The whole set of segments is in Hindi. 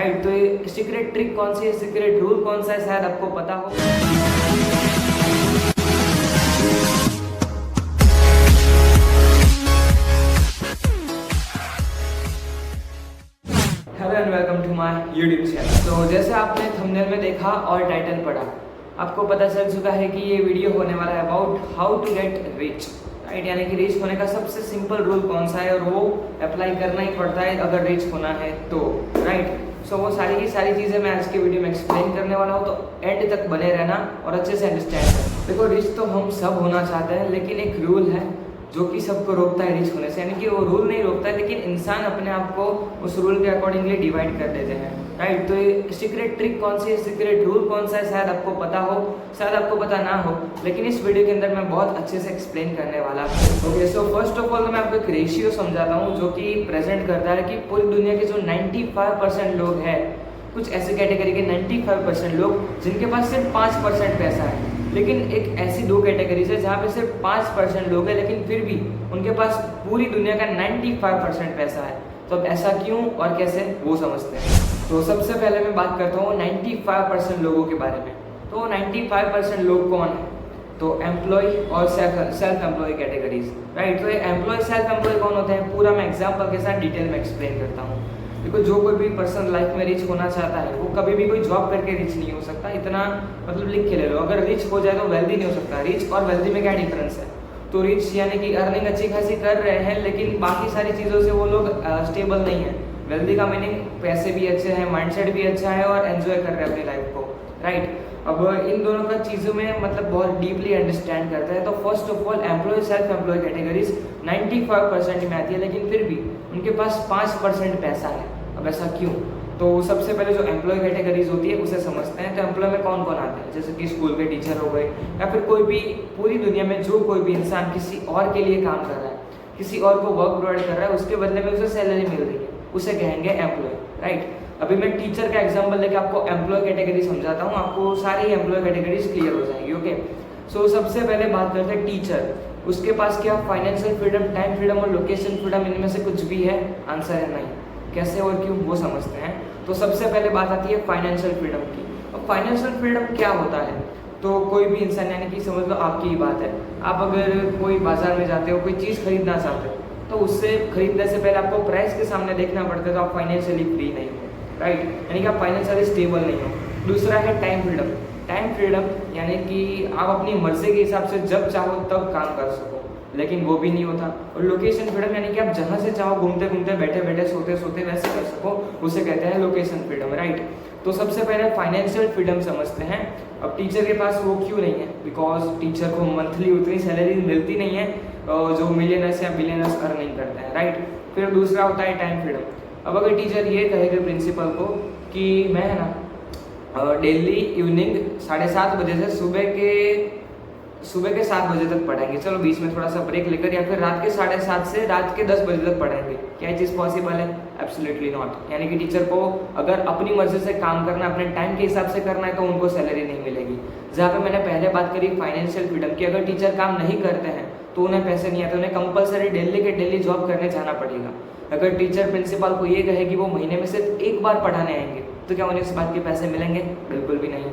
राइट। तो ये सीक्रेट ट्रिक कौन सी है, सीक्रेट रूल कौन सा है, शायद आपको पता हो। Hello and welcome to my YouTube channel. तो जैसे आपने थंबनेल में देखा और टाइटल पढ़ा, आपको पता चल चुका है कि ये वीडियो होने वाला है about how to get rich, right. यानी कि रिच होने का सबसे सिंपल रूल कौन सा है और वो अप्लाई करना ही पड़ता है अगर रिच होना है तो, राइट। सो वो सारी की सारी चीज़ें मैं आज की वीडियो में एक्सप्लेन करने वाला हूँ, तो एंड तक बने रहना और अच्छे से अंडरस्टैंड करना। देखो, रिच तो हम सब होना चाहते हैं, लेकिन एक रूल है जो कि सबको रोकता है रिच होने से। यानी कि वो रूल नहीं रोकता है, लेकिन इंसान अपने आप को उस रूल के अकॉर्डिंगली डिवाइड कर देते हैं, राइट। तो ये सीक्रेट ट्रिक कौन सी है, सीक्रेट रूल कौन सा है, शायद आपको पता हो, शायद आपको पता ना हो, लेकिन इस वीडियो के अंदर मैं बहुत अच्छे से एक्सप्लेन करने वाला हूँ। Okay, so first of all मैं आपको एक रेशियो समझाता हूँ जो कि प्रेजेंट करता है कि पूरी दुनिया के जो 95% लोग हैं, कुछ ऐसे कैटेगरी के 95% लोग जिनके पास सिर्फ 5% पैसा है, लेकिन एक ऐसी दो कैटेगरीज है जहाँ पे सिर्फ 5% लोग हैं लेकिन फिर भी उनके पास पूरी दुनिया का 95% पैसा है। तो अब ऐसा क्यों और कैसे, वो समझते हैं। तो सबसे पहले मैं बात करता हूँ 95% लोगों के बारे में। तो 95% लोग कौन है? तो एम्प्लॉय और सेल्फ एम्प्लॉय कैटेगरीज, राइट। तो ये एम्प्लॉय सेल्फ एम्प्लॉय कौन होते हैं, पूरा मैं एग्जाम्पल के साथ डिटेल में एक्सप्लेन करता हूँ। देखो, जो कोई भी पर्सन लाइफ में रिच होना चाहता है वो कभी भी कोई जॉब करके रिच नहीं हो सकता, इतना मतलब लिख के ले लो। अगर रिच हो जाए तो वेल्दी नहीं हो सकता। रिच और वेल्दी में क्या डिफरेंस है? तो रिच यानी कि अर्निंग अच्छी खासी कर रहे हैं लेकिन बाकी सारी चीज़ों से वो लोग स्टेबल नहीं है। वेल्दी का मीनिंग पैसे भी अच्छे हैं, माइंडसेट भी अच्छा है और एंजॉय कर रहे हैं अपनी लाइफ को, राइट। अब इन दोनों का चीज़ों में मतलब बहुत डीपली अंडरस्टैंड करता है। तो first of all employ self employ categories 95% में आती है, लेकिन फिर भी उनके पास 5% पैसा है। अब ऐसा क्यों? तो सबसे पहले जो एम्प्लॉय कैटेगरीज होती है उसे समझते हैं। तो एम्प्लॉय में कौन कौन आते हैं, जैसे कि स्कूल के टीचर हो गए या फिर कोई भी पूरी दुनिया में जो कोई भी इंसान किसी और के लिए काम कर रहा है, किसी और को वर्क प्रोवाइड कर रहा है, उसके बदले में उसे सैलरी मिल रही है, उसे कहेंगे एम्प्लॉय, राइट। अभी मैं टीचर का एग्जाम्पल लेके आपको एम्प्लॉय कैटेगरी समझाता हूँ, आपको सारी एम्प्लॉय कैटेगरीज क्लियर हो जाएगी। ओके, सो सबसे पहले बात करते हैं टीचर। उसके पास क्या फाइनेंशियल फ्रीडम, टाइम फ्रीडम और लोकेशन फ्रीडम, इनमें से कुछ भी है? आंसर है नहीं। कैसे और क्यों, वो समझते हैं। तो सबसे पहले बात आती है फाइनेंशियल फ्रीडम की। अब फाइनेंशियल फ्रीडम क्या होता है? तो कोई भी इंसान, यानी कि समझ लो आपकी ही बात है, आप अगर कोई बाजार में जाते हो, कोई चीज़ खरीदना चाहते हो, तो उससे खरीदने से पहले आपको प्राइस के सामने देखना पड़ता है, तो आप फाइनेंशियली फ्री नहीं हो, राइट। यानी कि आप फाइनेंशियली स्टेबल नहीं हो। दूसरा है टाइम फ्रीडम। टाइम फ्रीडम यानी कि आप अपनी मर्जी के हिसाब से जब चाहो तब काम कर सको, लेकिन वो भी नहीं होता। और लोकेशन फ्रीडम यानी कि आप जहाँ से चाहो घूमते घूमते, बैठे बैठे, सोते सोते वैसे कर सको, उसे कहते हैं लोकेशन फ्रीडम, राइट। तो सबसे पहले फाइनेंशियल फ्रीडम समझते हैं। अब टीचर के पास वो क्यों नहीं है? बिकॉज टीचर को मंथली उतनी सैलरी मिलती नहीं है जो मिलियनर्स या बिलियनर्स अर्निंग करते हैं, राइट। फिर दूसरा होता है टाइम फ्रीडम। अब अगर टीचर ये कहेगा प्रिंसिपल को कि मैं है ना डेली इवनिंग 7:30 बजे से सुबह के 7 बजे तक पढ़ाएंगे, चलो बीच में थोड़ा सा ब्रेक लेकर, या फिर रात के 7:30 से रात के 10 बजे तक पढ़ाएंगे, क्या ये चीज़ पॉसिबल है? Absolutely not. यानी कि टीचर को अगर अपनी मर्जी से काम करना, अपने टाइम के हिसाब से करना है, तो उनको सैलरी नहीं मिलेगी। जहाँ पे मैंने पहले बात करी फाइनेंशियल फ्रीडम की, अगर टीचर काम नहीं करते हैं तो उन्हें पैसे नहीं आते, उन्हें कंपलसरी डेली के डेली जॉब करने जाना पड़ेगा। अगर टीचर प्रिंसिपल को ये कहे कि वो महीने में सिर्फ एक बार पढ़ाने आएंगे, तो क्या उन्हें इस बात के पैसे मिलेंगे? बिल्कुल भी नहीं।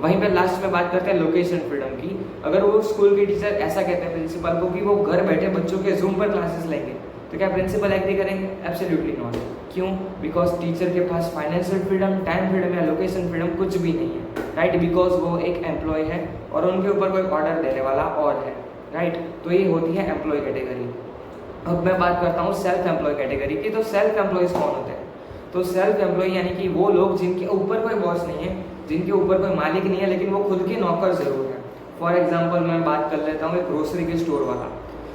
वहीं पे लास्ट में बात करते हैं लोकेशन फ्रीडम की। अगर वो स्कूल के टीचर ऐसा कहते हैं प्रिंसिपल को कि वो घर बैठे बच्चों के जूम पर क्लासेस लेंगे, तो क्या प्रिंसिपल एग्री करेंगे? Absolutely not. क्यों? बिकॉज टीचर के पास फाइनेंशियल फ्रीडम, टाइम फ्रीडम या लोकेशन फ्रीडम कुछ भी नहीं है, राइट। बिकॉज वो एक एम्प्लॉय है और उनके ऊपर कोई ऑर्डर देने वाला और है, राइट। तो ये होती है एम्प्लॉय कैटेगरी। अब मैं बात करता हूँ सेल्फ एम्प्लॉय कैटेगरी की। तो सेल्फ एम्प्लॉयज कौन होते हैं? तो सेल्फ एम्प्लॉय यानी कि वो लोग जिनके ऊपर कोई बॉस नहीं है, जिनके ऊपर कोई मालिक नहीं है, लेकिन वो खुद के नौकर जरूर है। फॉर एग्जाम्पल मैं बात कर लेता हूँ एक ग्रोसरी के स्टोर वाला।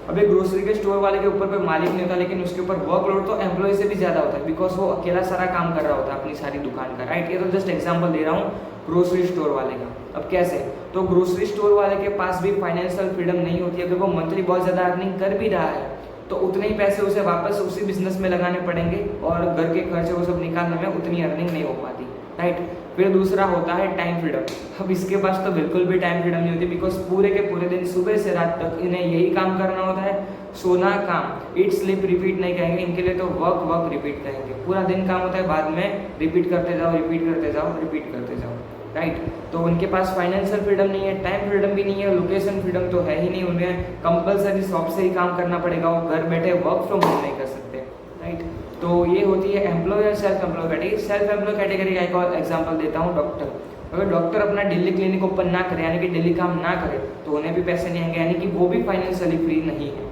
अब एक ग्रोसरी के स्टोर वाले के ऊपर कोई मालिक नहीं होता, लेकिन उसके ऊपर वर्कलोड तो एम्प्लॉय से भी ज़्यादा होता है, बिकॉज वो अकेला सारा काम कर रहा होता है अपनी सारी दुकान का, राइट। ये तो जस्ट एग्जाम्पल दे रहा हूँ ग्रोसरी स्टोर वाले का। अब कैसे? तो ग्रोसरी स्टोर वाले के पास भी फाइनेंशियल फ्रीडम नहीं होती है। अगर वो मंथली बहुत ज़्यादा अर्निंग कर भी रहा है तो उतने ही पैसे उसे वापस उसी बिजनेस में लगाने पड़ेंगे और घर के खर्चे वो सब निकालने में उतनी अर्निंग नहीं हो पाती, राइट। फिर दूसरा होता है टाइम फ्रीडम। अब इसके पास तो बिल्कुल भी टाइम फ्रीडम नहीं होती, बिकॉज पूरे के पूरे दिन सुबह से रात तक इन्हें यही काम करना होता है, सोना काम, ईट स्लीप रिपीट नहीं कहेंगे इनके लिए, तो वर्क वर्क रिपीट कहेंगे। पूरा दिन काम होता है, बाद में रिपीट करते जाओ, रिपीट करते जाओ, रिपीट करते जाओ, राइट। तो उनके पास फाइनेंशियल फ्रीडम नहीं है, टाइम फ्रीडम भी नहीं है, लोकेशन फ्रीडम तो है ही नहीं, उन्हें कंपलसरी शॉप से ही काम करना पड़ेगा, वो घर बैठे वर्क फ्रॉम होम नहीं कर सकते, राइट। तो ये होती है एम्प्लॉय और self employ category. Self employ category का एक और एग्जांपल देता हूँ, डॉक्टर। अगर डॉक्टर अपना डेली क्लिनिक ओपन ना करे, यानी कि डेली काम ना करे, तो उन्हें भी पैसे नहीं आएंगे, यानी कि वो भी फाइनेंशियली फ्री नहीं है।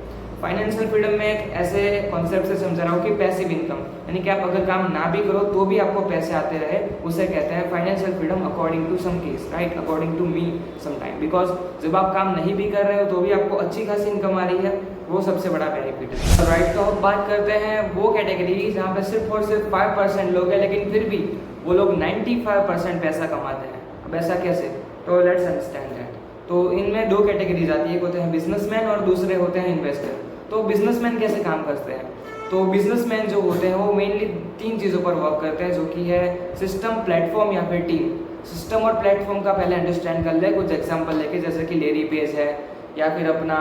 फाइनेंशियल फ्रीडम में एक ऐसे कॉन्सेप्ट से समझा रहा हूँ कि पैसिव इनकम, यानी कि आप अगर काम ना भी करो तो भी आपको पैसे आते रहे, उसे कहते हैं financial freedom according to some case, right, according to me some time. Because जब आप काम नहीं भी कर रहे हो तो भी आपको अच्छी खासी इनकम आ रही है, वो सबसे बड़ा बेनिफिट है, राइट। तो अब बात करते हैं वो कैटेगरी जहाँ पे सिर्फ और सिर्फ 5% लोग हैं, लेकिन फिर भी वो लोग 95% पैसा कमाते हैं। अब ऐसा कैसे? तो लेट्स अंडरस्टैंड दैट। तो इनमें दो कैटेगरीज आती है, एक होते हैं बिजनेसमैन और दूसरे होते हैं इन्वेस्टर। तो बिजनेसमैन कैसे काम करते हैं? तो बिजनेसमैन जो होते हैं वो मेनली 3 चीज़ों पर वर्क करते हैं, जो कि है सिस्टम, प्लेटफॉर्म या फिर टीम। सिस्टम और प्लेटफॉर्म का पहले अंडरस्टैंड कर ले, कुछ एग्जांपल लेके, जैसे कि लेरी पेज है या फिर अपना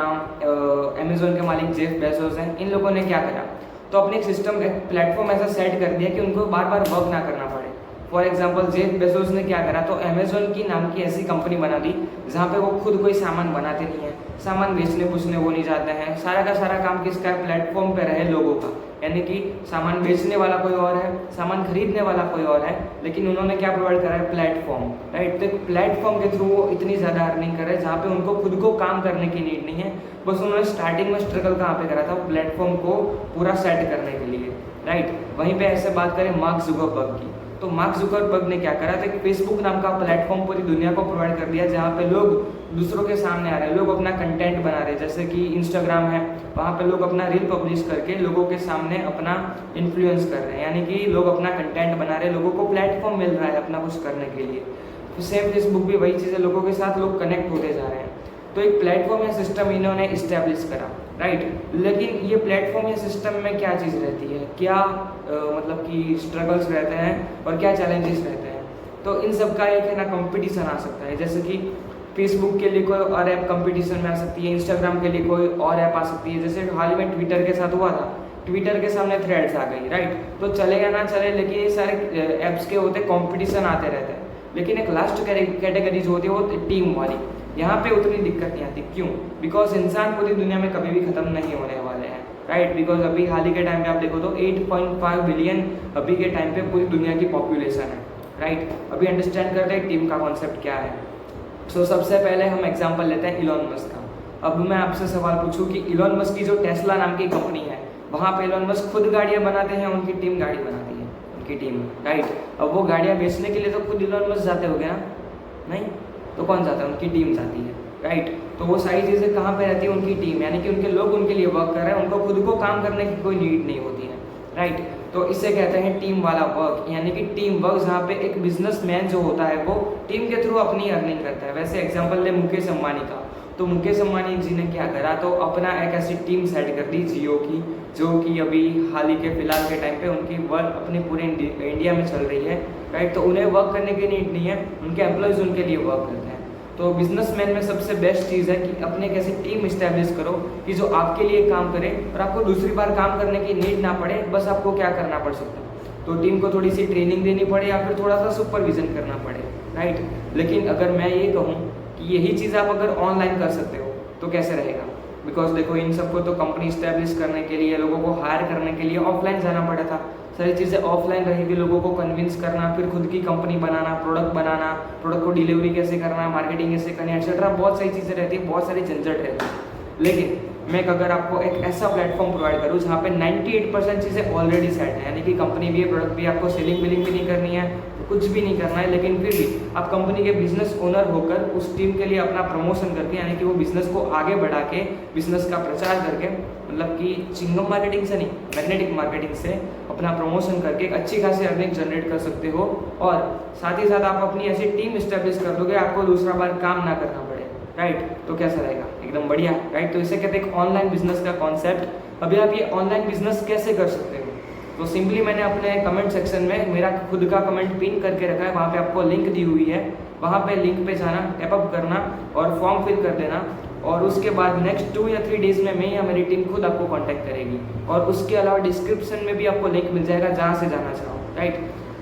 अमेजोन के मालिक जेफ बेजोस हैं। इन लोगों ने क्या करा, तो अपने एक सिस्टम, एक प्लेटफॉर्म ऐसा सेट कर दिया कि उनको बार बार वर्क ना करना पड़े। फॉर एग्जाम्पल जेफ बेजोस ने क्या करा, तो अमेजोन की नाम की ऐसी कंपनी बना दी जहाँ पे वो खुद कोई सामान बनाते नहीं है, सामान बेचने पूछने वो नहीं जाते हैं, सारा का सारा काम किसका है, प्लेटफॉर्म पे रहे लोगों का, यानी कि सामान बेचने वाला कोई और है, सामान खरीदने वाला कोई और है, लेकिन उन्होंने क्या प्रोवाइड करा है, प्लेटफॉर्म, राइट। तो प्लेटफॉर्म के थ्रू वो इतनी ज़्यादा अर्निंग करे जहाँ पे उनको खुद को काम करने की नीड नहीं है, बस उन्होंने स्टार्टिंग में स्ट्रगल कहाँ पे करा था, प्लेटफॉर्म को पूरा सेट करने के लिए, राइट। वहीं पे ऐसे बात करें मार्क जुकरबर्ग की, तो मार्क जुकरबर्ग ने क्या करा था कि फेसबुक नाम का प्लेटफॉर्म पूरी दुनिया को प्रोवाइड कर दिया, जहाँ पे लोग दूसरों के सामने आ रहे हैं, लोग अपना कंटेंट बना रहे हैं, जैसे कि इंस्टाग्राम है, वहाँ पे लोग अपना रील पब्लिश करके लोगों के सामने अपना इन्फ्लुएंस कर रहे हैं, यानी कि लोग अपना कंटेंट बना रहे हैं, लोगों को प्लेटफॉर्म मिल रहा है अपना कुछ करने के लिए। सेम फेसबुक भी वही चीज़ है, लोगों के साथ लोग कनेक्ट होते जा रहे हैं। तो एक प्लेटफॉर्म या सिस्टम इन्होंने इस्टेब्लिश करा, राइट। लेकिन ये प्लेटफॉर्म या सिस्टम में क्या चीज़ रहती है, क्या मतलब कि स्ट्रगल्स रहते हैं और क्या चैलेंजेस रहते हैं। तो इन सब का एक है ना कंपटीशन आ सकता है, जैसे कि फेसबुक के लिए कोई और ऐप कंपटीशन में आ सकती है, इंस्टाग्राम के लिए कोई और ऐप आ सकती है, जैसे हाल ही में ट्विटर के साथ हुआ था, ट्विटर के सामने थ्रेड्स आ गई, राइट। तो चले या ना चले, लेकिन ये सारे ऐप्स के होते कॉम्पिटिशन आते रहते हैं। लेकिन एक लास्ट कैटेगरी जो होती है वो टीम वाली, यहाँ पे उतनी दिक्कत नहीं आती। क्यों? बिकॉज इंसान पूरी दुनिया में कभी भी खत्म नहीं होने वाले हैं, राइट। बिकॉज अभी हाल ही के टाइम पे आप देखो तो 8.5 बिलियन अभी के टाइम पे पूरी दुनिया की पॉपुलेशन है, राइट। अभी अंडरस्टैंड करते हैं टीम का कॉन्सेप्ट क्या है। सो सबसे पहले हम एग्जाम्पल लेते हैं इलॉन मस्क का। अब मैं आपसे सवाल पूछूं कि इलॉन मस्क की जो टेस्ला नाम की कंपनी है, वहाँ पे इलॉन मस्क खुद गाड़ियाँ बनाते हैं, उनकी टीम गाड़ी बनाती है, उनकी टीम, राइट। अब वो गाड़ियाँ बेचने के लिए तो खुद इलॉन मस्क जाते हो गया नहीं, तो कौन जाता है, उनकी टीम जाती है, राइट। तो वो सारी चीज़ें कहाँ पे रहती है, उनकी टीम, यानी कि उनके लोग उनके लिए वर्क कर रहे हैं, उनको खुद को काम करने की कोई नीड नहीं होती है, राइट। तो इसे कहते हैं टीम वाला वर्क, यानी कि टीम वर्क, जहाँ पे एक बिजनेसमैन जो होता है वो टीम के थ्रू अपनी अर्निंग करता है। वैसे एग्जांपल ले मुकेश अंबानी का, तो मुकेश अंबानी जी ने क्या करा, तो अपना एक ऐसी टीम सेट कर दी जियो की, जो कि अभी हाल ही के फिलहाल के टाइम पे उनकी वर्क अपने पूरे इंडिया में चल रही है, राइट। तो उन्हें वर्क करने की नीड नहीं है, उनके एम्प्लॉयज़ उनके लिए वर्क करते हैं। तो बिजनेसमैन में सबसे बेस्ट चीज़ है कि अपने एक ऐसी टीम इस्टेब्लिश करो कि जो आपके लिए काम करे और आपको दूसरी बार काम करने की नीड ना पड़े, बस आपको क्या करना पड़ सकता है, तो टीम को थोड़ी सी ट्रेनिंग देनी पड़े या फिर थोड़ा सा सुपरविजन करना पड़े, राइट। लेकिन अगर मैं ये कहूँ कि यही चीज़ आप अगर ऑनलाइन कर सकते हो तो कैसे रहेगा, बिकॉज देखो इन सबको तो कंपनी इस्टेब्लिश करने के लिए, लोगों को हायर करने के लिए ऑफलाइन जाना पड़ा था, सारी चीज़ें ऑफलाइन रहेगी, लोगों को कन्विंस करना, फिर खुद की कंपनी बनाना, प्रोडक्ट को डिलीवरी कैसे करना, मार्केटिंग कैसे करनी, एक्सेट्रा बहुत सारी चीज़ें रहती है, बहुत सारी झंझट रहती है। लेकिन मैं अगर आपको एक ऐसा प्लेटफॉर्म प्रोवाइड करूँ जहाँ पे 98% चीज़ें ऑलरेडी सेट है, यानी कि कंपनी भी है, प्रोडक्ट भी, आपको सेलिंग बिलिंग भी नहीं करनी है, कुछ भी नहीं करना है, लेकिन फिर भी आप कंपनी के बिजनेस ओनर होकर उस टीम के लिए अपना प्रमोशन करके, यानी कि वो बिजनेस को आगे बढ़ा के, बिजनेस का प्रचार करके, मतलब कि चिंगम मार्केटिंग से नहीं, मैग्नेटिक मार्केटिंग से अपना प्रमोशन करके एक अच्छी खासी अर्निंग जनरेट कर सकते हो। और साथ ही साथ आप अपनी ऐसी टीम इस्टेब्लिश कर दोगे, आपको दूसरा बार काम ना करना पड़े, राइट। तो कैसा रहेगा, एकदम बढ़िया, राइट। तो इसे कहते हैं ऑनलाइन बिजनेस का कॉन्सेप्ट। अभी आप ये ऑनलाइन बिजनेस कैसे कर सकते हो, तो सिंपली मैंने अपने कमेंट सेक्शन में मेरा खुद का कमेंट पिन करके रखा है, वहाँ पे आपको लिंक दी हुई है, वहाँ पे लिंक पे जाना, टैप अप करना और फॉर्म फिल कर देना। और उसके बाद नेक्स्ट 2 या 3 डेज में मैं या मेरी टीम खुद आपको कांटेक्ट करेगी। और उसके अलावा डिस्क्रिप्शन में भी आपको लिंक मिल जाएगा जहाँ से जाना चाहो, राइट।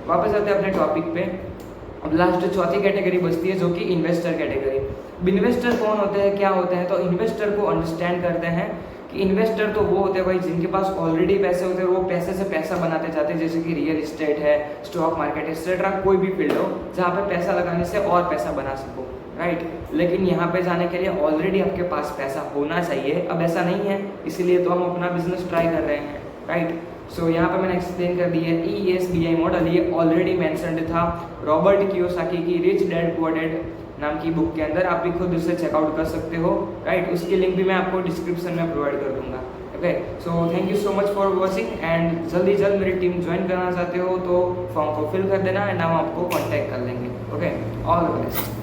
वापस आते हैं अपने टॉपिक पे। अब लास्ट चौथी कैटेगरी बचती है जो कि इन्वेस्टर कैटेगरी। इन्वेस्टर कौन होते हैं, क्या होते हैं? तो इन्वेस्टर को अंडरस्टैंड करते हैं कि इन्वेस्टर तो वो होते हैं भाई जिनके पास ऑलरेडी पैसे होते हैं, वो पैसे से पैसा बनाते जाते हैं, जैसे कि रियल इस्टेट है, स्टॉक मार्केट एक्सेट्रा, कोई भी फील्ड हो जहाँ पे पैसा लगाने से और पैसा बना सको, राइट। लेकिन यहाँ पे जाने के लिए ऑलरेडी आपके पास पैसा होना चाहिए। अब ऐसा नहीं है, इसीलिए तो हम अपना बिजनेस ट्राई कर रहे हैं, राइट। सो यहाँ पे मैंने एक्सप्लेन कर दी है ESBI मॉडल। ये ऑलरेडी मेंशन्ड था रॉबर्ट कियोसाकी की रिच डैड पुअर डैड नाम की बुक के अंदर, आप भी खुद उसे चेकआउट कर सकते हो, राइट। उसकी लिंक भी मैं आपको डिस्क्रिप्शन में प्रोवाइड कर दूंगा, okay. So thank you so much for watching and जल्दी मेरी टीम ज्वाइन करना चाहते हो तो फॉर्म को फिल कर देना एंड हम आपको कॉन्टैक्ट कर लेंगे, ओके। All the best.